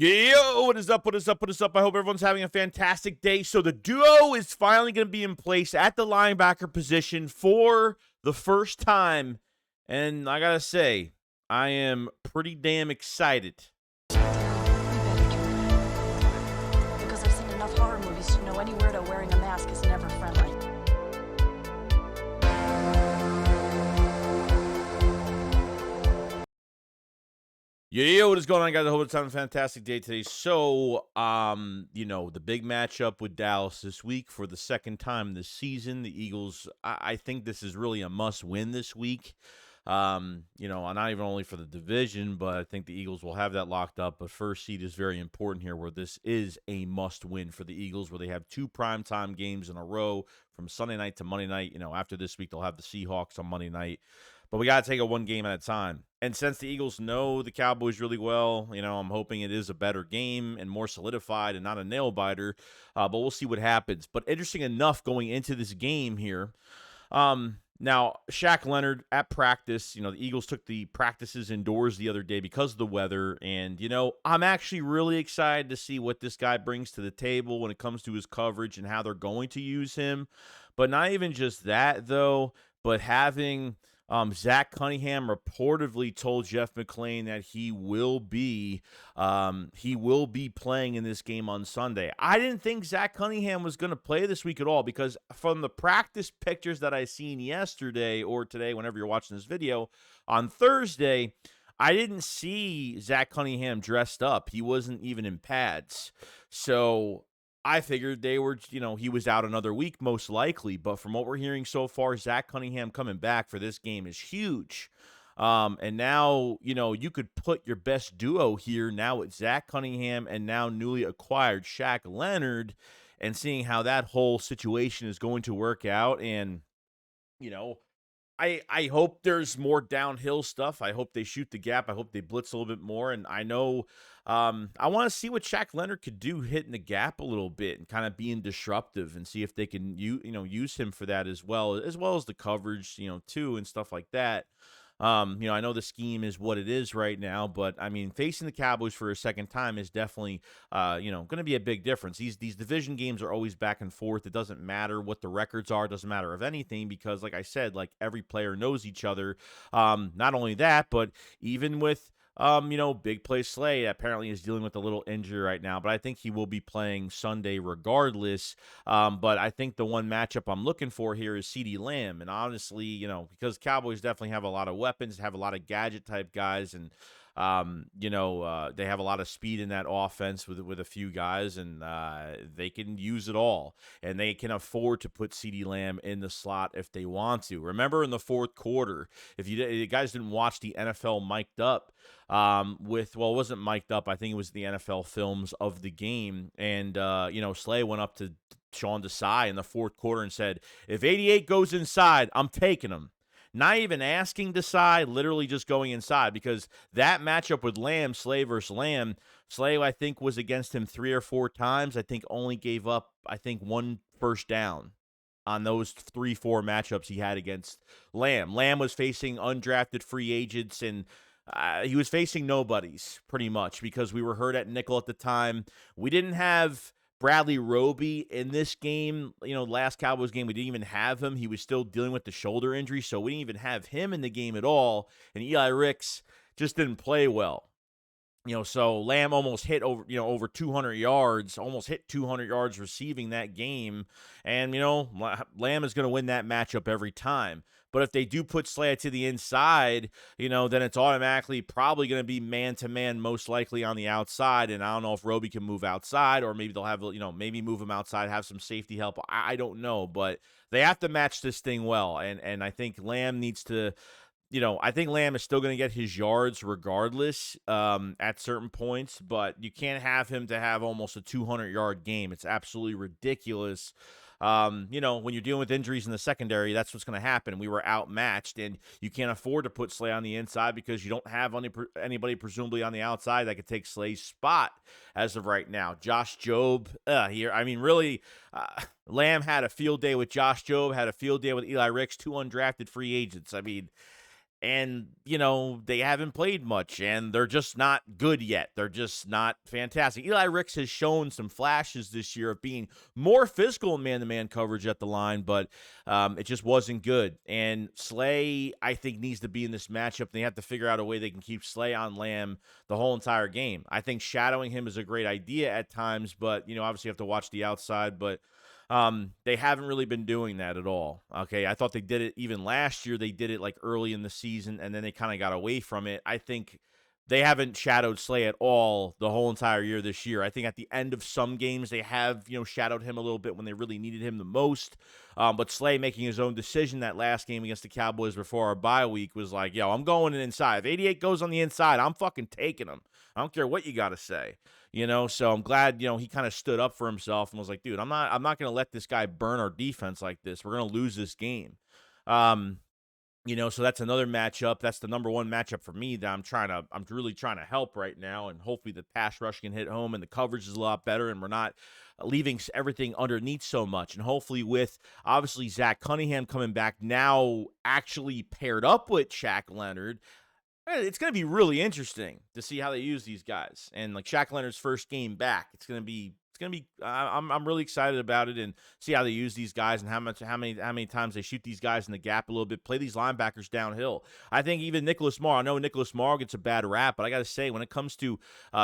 Yo, what is up? What is up? What is up? I hope everyone's having a fantastic day. So the duo is finally going to be in place at the linebacker position for the first time. And I got to say, I am pretty damn excited. You better turn. Because I've seen enough horror movies to know any weirdo wearing a mask is never friendly. Yo, what is going on, guys? I hope it's having a fantastic day today. So, the big matchup with Dallas this week for the second time this season. The Eagles, I think this is really a must-win this week. Not even only for the division, but I think the Eagles will have that locked up. But first seed is very important here, where this is a must-win for the Eagles, where they have two primetime games in a row from Sunday night to Monday night. After this week, they'll have the Seahawks on Monday night. But we got to take it one game at a time. And since the Eagles know the Cowboys really well, I'm hoping it is a better game and more solidified and not a nail-biter. But we'll see what happens. But interesting enough, going into this game here, now, Shaq Leonard at practice, the Eagles took the practices indoors the other day because of the weather. And, I'm actually really excited to see what this guy brings to the table when it comes to his coverage and how they're going to use him. But not even just that, though, but having Zach Cunningham reportedly told Jeff McClain that he will be playing in this game on Sunday. I didn't think Zach Cunningham was going to play this week at all, because from the practice pictures that I seen yesterday or today, whenever you're watching this video, on Thursday, I didn't see Zach Cunningham dressed up. He wasn't even in pads. So I figured he was out another week most likely. But from what we're hearing so far, Zach Cunningham coming back for this game is huge. And now, you could put your best duo here now with Zach Cunningham and now newly acquired Shaq Leonard, and seeing how that whole situation is going to work out. And, I hope there's more downhill stuff. I hope they shoot the gap. I hope they blitz a little bit more. And I know I want to see what Shaq Leonard could do hitting the gap a little bit and kind of being disruptive, and see if they can use him for that as well as the coverage, too, and stuff like that. I know the scheme is what it is right now, but facing the Cowboys for a second time is definitely, going to be a big difference. These division games are always back and forth. It doesn't matter what the records are. It doesn't matter of anything, because, like I said, every player knows each other. Not only that, but even with Big Play Slay apparently is dealing with a little injury right now, but I think he will be playing Sunday regardless. But I think the one matchup I'm looking for here is CeeDee Lamb. And honestly, because Cowboys definitely have a lot of weapons, have a lot of gadget type guys, and they have a lot of speed in that offense with a few guys, and they can use it all, and they can afford to put CeeDee Lamb in the slot if they want to. Remember in the fourth quarter, if you guys didn't watch the NFL mic'd up, it wasn't mic'd up, I think it was the NFL films of the game, and Slay went up to Sean Desai in the fourth quarter and said, if 88 goes inside, I'm taking him. Not even asking Desai, literally just going inside, because that matchup with Lamb, Slay versus Lamb, Slay, I think, was against him 3 or 4 times. I think only gave up, one first down on those 3-4 matchups he had against Lamb. Lamb was facing undrafted free agents, and he was facing nobodies, pretty much, because we were hurt at nickel at the time. We didn't have Bradley Roby in this game. Last Cowboys game, we didn't even have him. He was still dealing with the shoulder injury, so we didn't even have him in the game at all. And Eli Ricks just didn't play well. So Lamb almost hit over 200 yards, almost hit 200 yards receiving that game. And, Lamb is going to win that matchup every time. But if they do put Slay to the inside, then it's automatically probably going to be man-to-man, most likely on the outside. And I don't know if Roby can move outside, or maybe they'll have, maybe move him outside, have some safety help. I don't know. But they have to match this thing well. And I think Lamb needs to, I think Lamb is still going to get his yards regardless at certain points, but you can't have him to have almost a 200-yard game. It's absolutely ridiculous. When you're dealing with injuries in the secondary, that's what's going to happen. We were outmatched, and you can't afford to put Slay on the inside because you don't have anybody presumably on the outside that could take Slay's spot as of right now. Josh Jobe here. Lamb had a field day with Josh Jobe, had a field day with Eli Ricks, 2 undrafted free agents. And, they haven't played much, and they're just not good yet. They're just not fantastic. Eli Ricks has shown some flashes this year of being more physical in man-to-man coverage at the line, but it just wasn't good. And Slay, I think, needs to be in this matchup. They have to figure out a way they can keep Slay on Lamb the whole entire game. I think shadowing him is a great idea at times, but, obviously you have to watch the outside, but they haven't really been doing that at all. Okay. I thought they did it even last year. They did it like early in the season, and then they kind of got away from it. I think they haven't shadowed Slay at all the whole entire year this year. I think at the end of some games, they have, shadowed him a little bit when they really needed him the most. But Slay making his own decision that last game against the Cowboys before our bye week was like, yo, I'm going inside. If 88 goes on the inside, I'm fucking taking him. I don't care what you got to say. So I'm glad, he kind of stood up for himself and was like, dude, I'm not going to let this guy burn our defense like this. We're going to lose this game. So that's another matchup. That's the number one matchup for me that I'm really trying to help right now. And hopefully the pass rush can hit home and the coverage is a lot better and we're not leaving everything underneath so much. And hopefully with obviously Zach Cunningham coming back now, actually paired up with Shaq Leonard, it's going to be really interesting to see how they use these guys. And like Shaq Leonard's first game back, it's going to be I'm really excited about it and see how they use these guys and how many times they shoot these guys in the gap a little bit, play these linebackers downhill. I think even Nicholas Morrow, I know Nicholas Morrow gets a bad rap, but I got to say, when it comes to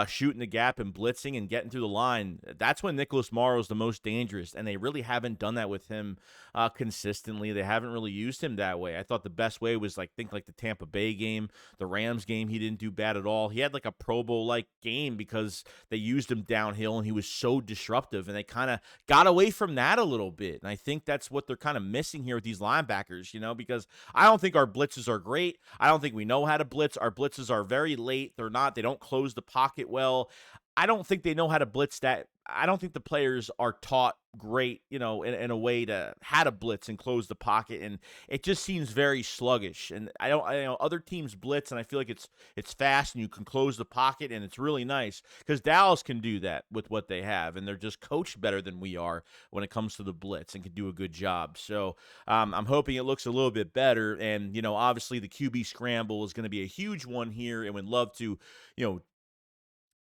shooting the gap and blitzing and getting through the line, that's when Nicholas Morrow is the most dangerous, and they really haven't done that with him consistently. They haven't really used him that way. I thought the best way was like the Tampa Bay game, the Rams game. He didn't do bad at all. He had like a Pro Bowl-like game because they used him downhill, and he was so disruptive, and they kind of got away from that a little bit. And I think that's what they're kind of missing here with these linebackers, because I don't think our blitzes are great. I don't think we know how to blitz. Our blitzes are very late. They don't close the pocket well. I don't think they know how to blitz that. I don't think the players are taught great, in a way to how to blitz and close the pocket, and it just seems very sluggish. And I other teams blitz, and I feel like it's fast and you can close the pocket, and it's really nice because Dallas can do that with what they have, and they're just coached better than we are when it comes to the blitz and can do a good job. So I'm hoping it looks a little bit better, and obviously the QB scramble is going to be a huge one here, and would love to,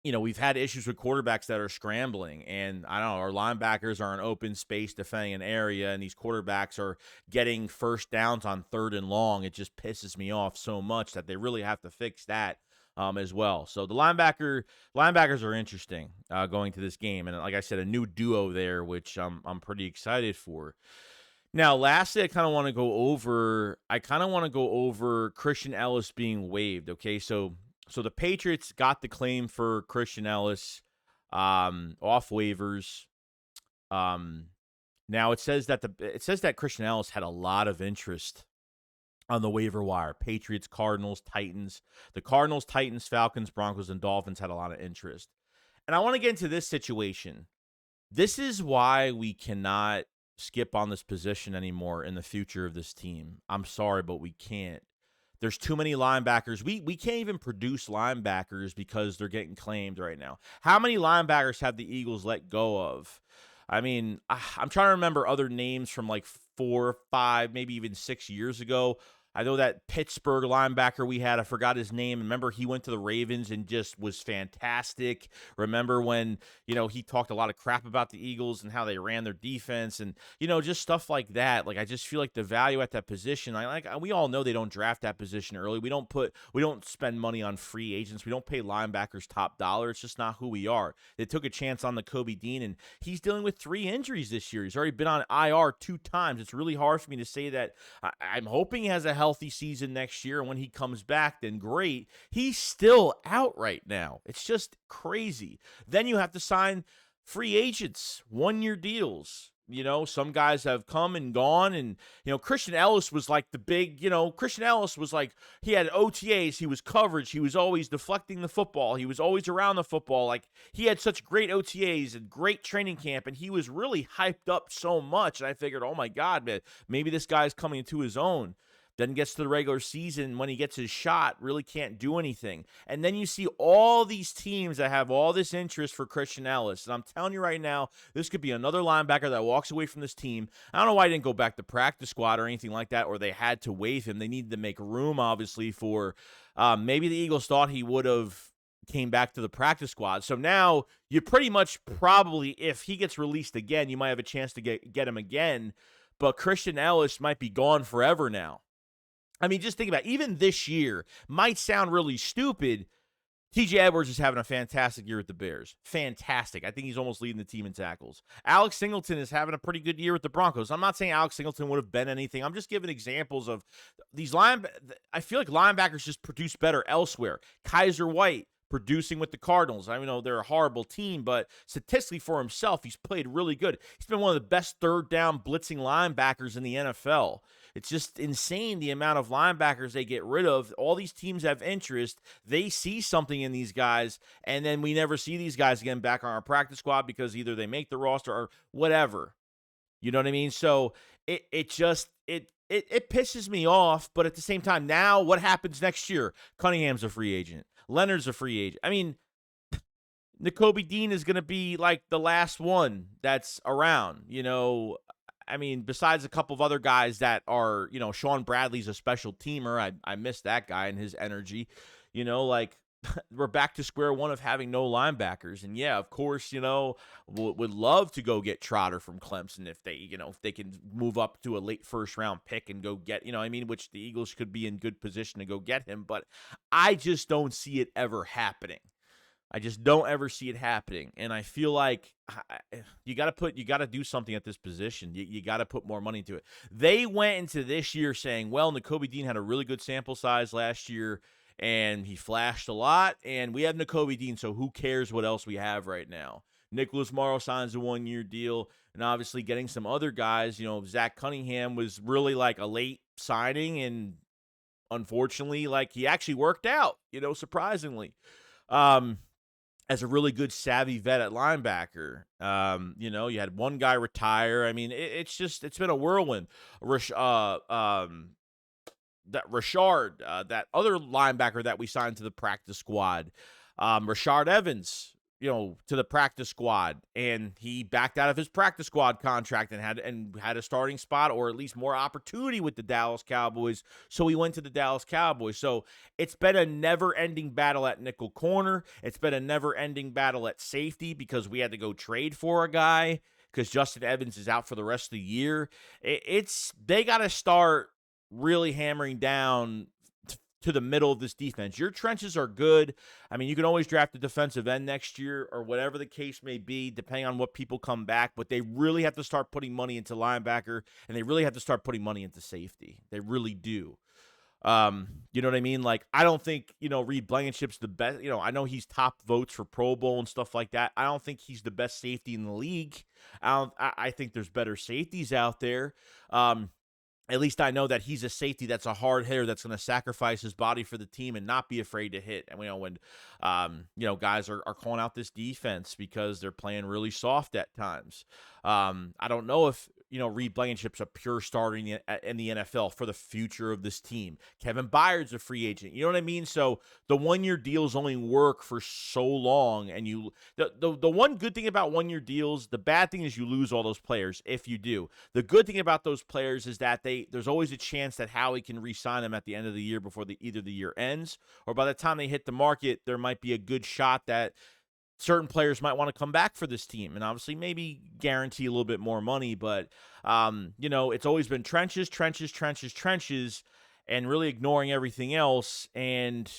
we've had issues with quarterbacks that are scrambling, and I don't know, our linebackers are in open space defending an area, and these quarterbacks are getting first downs on 3rd and long. It just pisses me off so much that they really have to fix that as well. So the linebackers are interesting going to this game, and like I said, a new duo there, which I'm pretty excited for. Now, lastly, I kind of want to go over Christian Ellis being waived. Okay, so the Patriots got the claim for Christian Ellis off waivers. Now it says that Christian Ellis had a lot of interest on the waiver wire. Patriots, Cardinals, Titans. The Cardinals, Titans, Falcons, Broncos, and Dolphins had a lot of interest. And I want to get into this situation. This is why we cannot skip on this position anymore in the future of this team. I'm sorry, but we can't. There's too many linebackers. We can't even produce linebackers because they're getting claimed right now. How many linebackers have the Eagles let go of? I mean, I'm trying to remember other names from like 4, 5, maybe even 6 years ago. I know that Pittsburgh linebacker we had, I forgot his name. Remember, he went to the Ravens and just was fantastic. Remember when, he talked a lot of crap about the Eagles and how they ran their defense and, just stuff like that. Like, I just feel like the value at that position, we all know they don't draft that position early. We don't spend money on free agents. We don't pay linebackers top dollar. It's just not who we are. They took a chance on the Kobe Dean, and he's dealing with 3 injuries this year. He's already been on IR 2 times. It's really hard for me to say that. I'm hoping he has a healthy season next year, and when he comes back, then great. He's still out right now. It's just crazy. Then you have to sign free agents, 1-year deals. Some guys have come and gone, and Christian Ellis was like the big, Christian Ellis was like, he had OTAs, he was coverage, he was always deflecting the football, he was always around the football. Like, he had such great OTAs and great training camp, and he was really hyped up so much, and I figured, oh my God, man, maybe this guy's coming into his own. Then gets to the regular season when he gets his shot, really can't do anything. And then you see all these teams that have all this interest for Christian Ellis. And I'm telling you right now, this could be another linebacker that walks away from this team. I don't know why he didn't go back to practice squad or anything like that, or they had to waive him. They needed to make room, obviously, for maybe the Eagles thought he would have came back to the practice squad. So now you pretty much probably, if he gets released again, you might have a chance to get him again. But Christian Ellis might be gone forever now. I mean, just think about it. Even this year, might sound really stupid. TJ Edwards is having a fantastic year with the Bears. Fantastic. I think he's almost leading the team in tackles. Alex Singleton is having a pretty good year with the Broncos. I'm not saying Alex Singleton would have been anything. I'm just giving examples of these I feel like linebackers just produce better elsewhere. Kaiser White producing with the Cardinals. I know they're a horrible team, but statistically for himself, he's played really good. He's been one of the best third down blitzing linebackers in the NFL. It's just insane the amount of linebackers they get rid of. All these teams have interest. They see something in these guys, and then we never see these guys again back on our practice squad because either they make the roster or whatever. You know what I mean? So it pisses me off, but at the same time, now what happens next year? Cunningham's a free agent. Leonard's a free agent. I mean, Nakobe Dean is going to be like the last one that's around, you know. I mean, besides a couple of other guys that are, you know, Sean Bradley's a special teamer. I miss that guy and his energy. You know, like, we're back to square one of having no linebackers. And, yeah, of course, you know, would love to go get Trotter from Clemson if they can move up to a late first-round pick and go get, you know, I mean, which the Eagles could be in good position to go get him. But I just don't see it ever happening. I just don't ever see it happening. And I feel like you got to do something at this position. You got to put more money into it. They went into this year saying, well, Nakobe Dean had a really good sample size last year, and he flashed a lot, and we have Nakobe Dean, so who cares what else we have right now? Nicholas Morrow signs a one-year deal, and obviously getting some other guys. You know, Zach Cunningham was really like a late signing, and unfortunately, like, he actually worked out, you know, surprisingly. As a really good savvy vet at linebacker. You know, you had one guy retire. I mean, it's been a whirlwind. That Rashard, that other linebacker that we signed to the practice squad, Rashard Evans, you know, to the practice squad, and he backed out of his practice squad contract and had a starting spot, or at least more opportunity with the Dallas Cowboys. So he went to the Dallas Cowboys. So it's been a never-ending battle at nickel corner. It's been a never-ending battle at safety because we had to go trade for a guy because Justin Evans is out for the rest of the year. They got to start really hammering down to the middle of this defense. Your trenches are good. I mean, you can always draft a defensive end next year or whatever the case may be, depending on what people come back, but they really have to start putting money into linebacker, and they really have to start putting money into safety. They really do. You know what I mean? Like, I don't think, you know, Reed Blankenship's the best. You know, I know he's top votes for Pro Bowl and stuff like that. I don't think he's the best safety in the league. I think there's better safeties out there. At least I know that he's a safety that's a hard hitter that's going to sacrifice his body for the team and not be afraid to hit. And, you know, when, you know, guys are calling out this defense because they're playing really soft at times. I don't know if, you know, Reed Blankenship's a pure starter in the NFL for the future of this team. Kevin Byard's a free agent. You know what I mean? So the one-year deals only work for so long. And the one good thing about one-year deals, the bad thing is you lose all those players if you do. The good thing about those players is that there's always a chance that Howie can re-sign them at the end of the year before either the year ends, or by the time they hit the market, there might be a good shot that certain players might want to come back for this team and obviously maybe guarantee a little bit more money. But, you know, it's always been trenches, and really ignoring everything else. And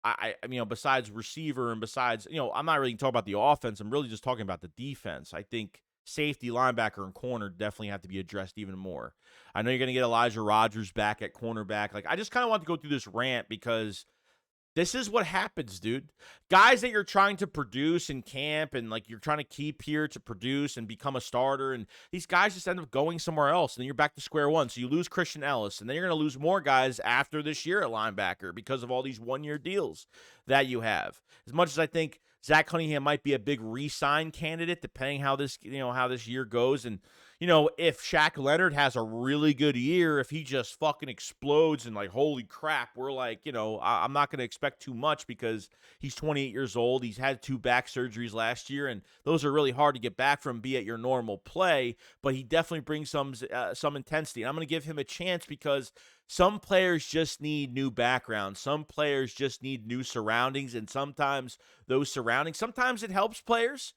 I you know, besides receiver and besides, you know, I'm not really talking about the offense. I'm really just talking about the defense. I think safety, linebacker, and corner definitely have to be addressed even more. I know you're going to get Elijah Rodgers back at cornerback. Like, I just kind of want to go through this rant because this is what happens, dude. Guys that you're trying to produce in camp and, like, you're trying to keep here to produce and become a starter, and these guys just end up going somewhere else, and then you're back to square one. So you lose Christian Ellis, and then you're going to lose more guys after this year at linebacker because of all these one-year deals that you have. As much as I think Zach Cunningham might be a big re-sign candidate, depending how this year goes, and, if Shaq Leonard has a really good year, if he just fucking explodes and like, holy crap, we're like, I'm not going to expect too much because he's 28 years old. He's had 2 back surgeries last year, and those are really hard to get back from, be at your normal play, but he definitely brings some intensity. And I'm going to give him a chance because some players just need new backgrounds. Some players just need new surroundings, and sometimes those surroundings, sometimes it helps players.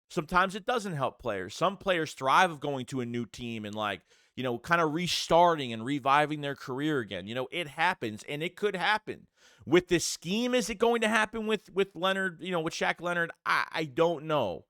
Sometimes it doesn't help players. Some players thrive of going to a new team and kind of restarting and reviving their career again. It happens, and it could happen. With this scheme, is it going to happen with Leonard, with Shaq Leonard? I don't know.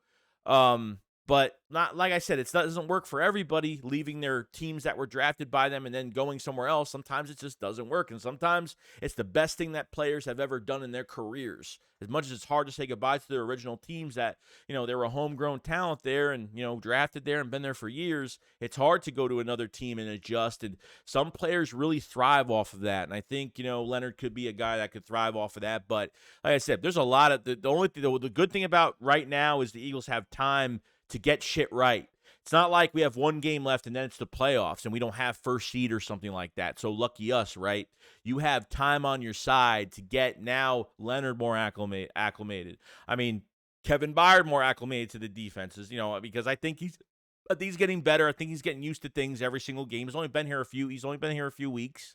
But not like I said, it doesn't work for everybody, leaving their teams that were drafted by them and then going somewhere else. Sometimes it just doesn't work. And sometimes it's the best thing that players have ever done in their careers. As much as it's hard to say goodbye to their original teams that, they were a homegrown talent there and, drafted there and been there for years, it's hard to go to another team and adjust. And some players really thrive off of that. And I think, Leonard could be a guy that could thrive off of that. But like I said, there's a lot of the good thing about right now is the Eagles have time to get shit right. It's not like we have one game left and then it's the playoffs and we don't have first seed or something like that. So lucky us, right? You have time on your side to get now Leonard more acclimated. I mean, Kevin Byard more acclimated to the defenses, because I think he's getting better. I think he's getting used to things every single game. He's only been here a few weeks.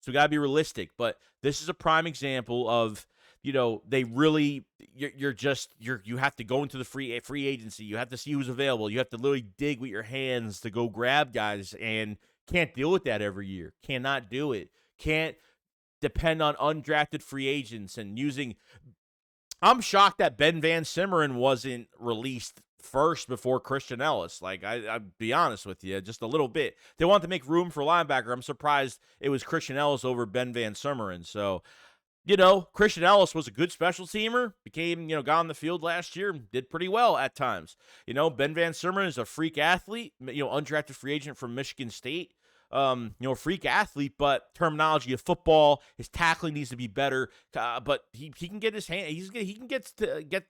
So we got to be realistic. But this is a prime example of they really, you have to go into the free agency. You have to see who's available. You have to literally dig with your hands to go grab guys, and can't deal with that every year. Cannot do it. Can't depend on undrafted free agents and using. I'm shocked that Ben Van Simmeren wasn't released first before Christian Ellis. Like, I'll be honest with you, just a little bit. They wanted to make room for linebacker. I'm surprised it was Christian Ellis over Ben Van Simmeren. So, Christian Ellis was a good special teamer, got on the field last year, did pretty well at times. Ben Van Simmeren is a freak athlete, undrafted free agent from Michigan State. Freak athlete, but terminology of football, his tackling needs to be better. But he can get his hand, he can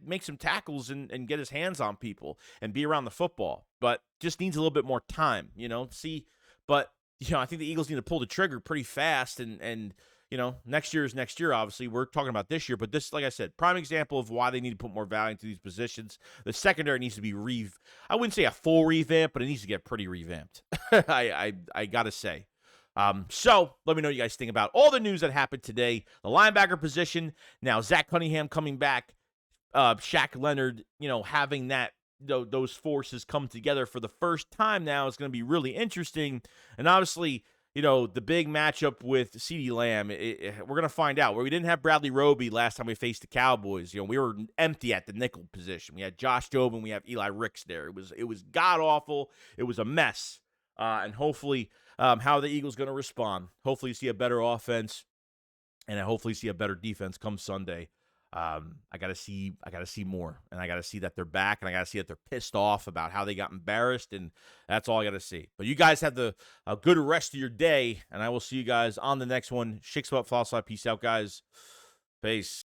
make some tackles and get his hands on people and be around the football, but just needs a little bit more time, But I think the Eagles need to pull the trigger pretty fast and next year is next year, obviously. We're talking about this year, but this, like I said, prime example of why they need to put more value into these positions. The secondary needs to be I wouldn't say a full revamp, but it needs to get pretty revamped. I got to say. So let me know what you guys think about all the news that happened today. The linebacker position, now Zach Cunningham coming back, Shaq Leonard, having that those forces come together for the first time now is going to be really interesting. And obviously, the big matchup with CeeDee Lamb, we're going to find out. Where we didn't have Bradley Roby last time we faced the Cowboys, we were empty at the nickel position. We had Josh Jobin, we have Eli Ricks there. It was god-awful. It was a mess. And hopefully, how are the Eagles going to respond? Hopefully you see a better offense, and hopefully see a better defense come Sunday. I gotta see more, and I gotta see that they're back, and I gotta see that they're pissed off about how they got embarrassed, and that's all I gotta see. But you guys have a good rest of your day, and I will see you guys on the next one. Shakes about Floss. Peace out, guys. Peace.